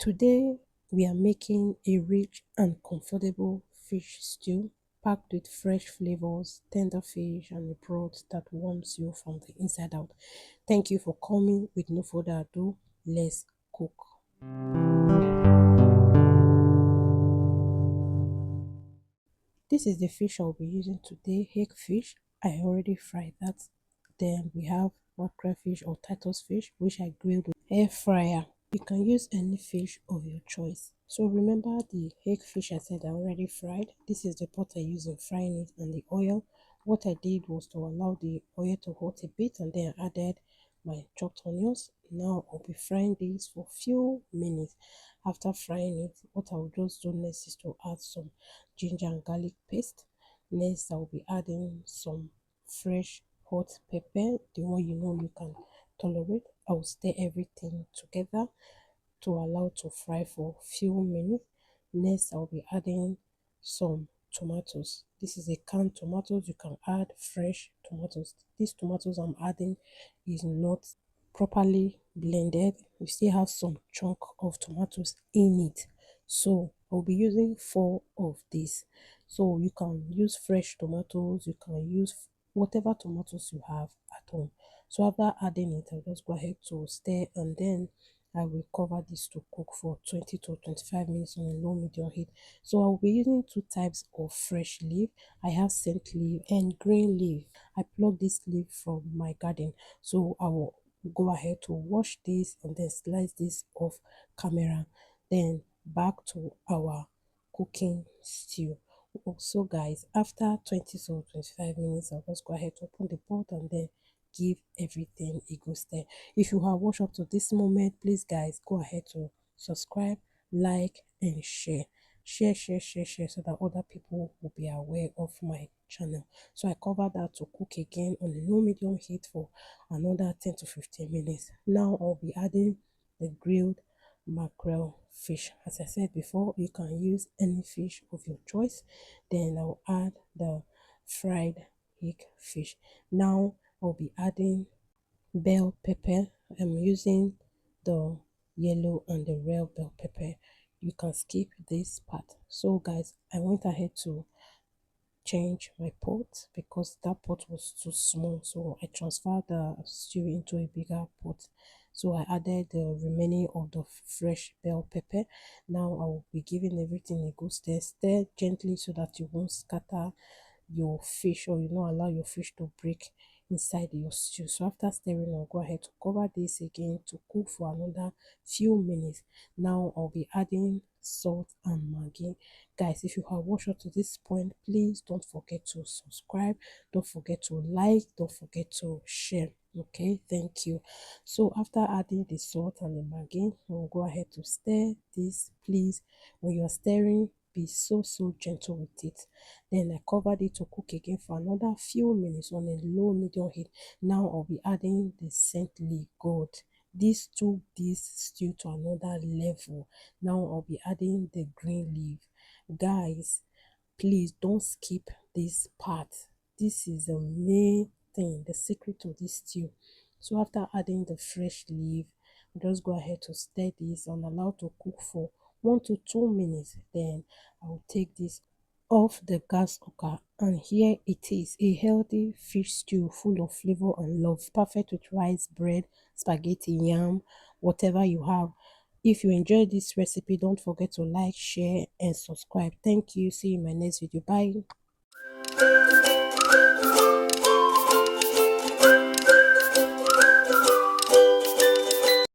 Today we are making a rich and comfortable fish stew packed with fresh flavors, tender fish, and a broth that warms you from the inside out. Thank you for coming. With no further ado, let's cook. This is the fish I'll be using today, hake fish. I already fried that. Then we have mackerel fish or Titus fish, which I grilled with air fryer. You can use any fish of your choice. So remember the hake fish I said I already fried. This is the pot I used in frying it and the oil. What I did was to allow the oil to hot a bit and then I added my chopped onions. Now I'll be frying this for a few minutes. After frying it, what I'll just do next is to add some ginger and garlic paste. Next, I'll be adding some fresh hot pepper, the one you know you can tolerate. I'll stir everything together to allow to fry for a few minutes. Next, I'll be adding some tomatoes. This is a canned tomatoes. You can add fresh tomatoes. These tomatoes I'm adding is not properly blended. We still have some chunk of tomatoes in it. So I'll be using four of these. So you can use fresh tomatoes, you can use whatever tomatoes you have at home. So after adding it, I'll just go ahead to stir and then I will cover this to cook for 20 to 25 minutes on a low medium heat. So I'll be using two types of fresh leaf. I have scent leaf and green leaf. I plucked this leaf from my garden. So I will go ahead to wash this and then slice this off camera. Then back to our cooking stew. Also guys, after 20 to 25 minutes, I'll just go ahead to open the pot and then give everything a good stir. If you have watched up to this moment, please guys go ahead to subscribe, like and share. Share so that other people will be aware of my channel. So I cover that to cook again on a low medium heat for another 10 to 15 minutes. Now I'll be adding the grilled mackerel fish. As I said before, you can use any fish of your choice. Then I'll add the fried hake fish. Now I'll be adding bell pepper. I'm using the yellow and the red bell pepper. You can skip this part. So guys, I went ahead to change my pot because that pot was too small, so I transferred the stew into a bigger pot. So I added the remaining of the fresh bell pepper. Now I will be giving everything a good stir gently so that you won't scatter your fish or you don't allow your fish to break inside your stew. So after stirring, I'll go ahead to cover this again to cook for another few minutes. Now I'll be adding salt and maggi. Guys, if you have watched up to this point, please don't forget to subscribe, don't forget to like, don't forget to share. Okay, thank you. So after adding the salt and the maggi, we'll go ahead to stir this. Please, when you're stirring, be so gentle with it. Then I covered it to cook again for another few minutes on a low medium heat. Now I'll be adding the scent leaf gold. This took this stew to another level. Now I'll be adding the green leaf. Guys, please don't skip this part. This is the main thing, the secret to this stew. So after adding the fresh leaf, just go ahead to stir this and allow to cook for 1 to 2 minutes. Then I'll take this off the gas cooker, and here it is, a healthy fish stew full of flavor and love, perfect with rice, bread, spaghetti, yam, whatever you have. If you enjoyed this recipe, don't forget to like, share and subscribe. Thank you. See you in my next video. Bye.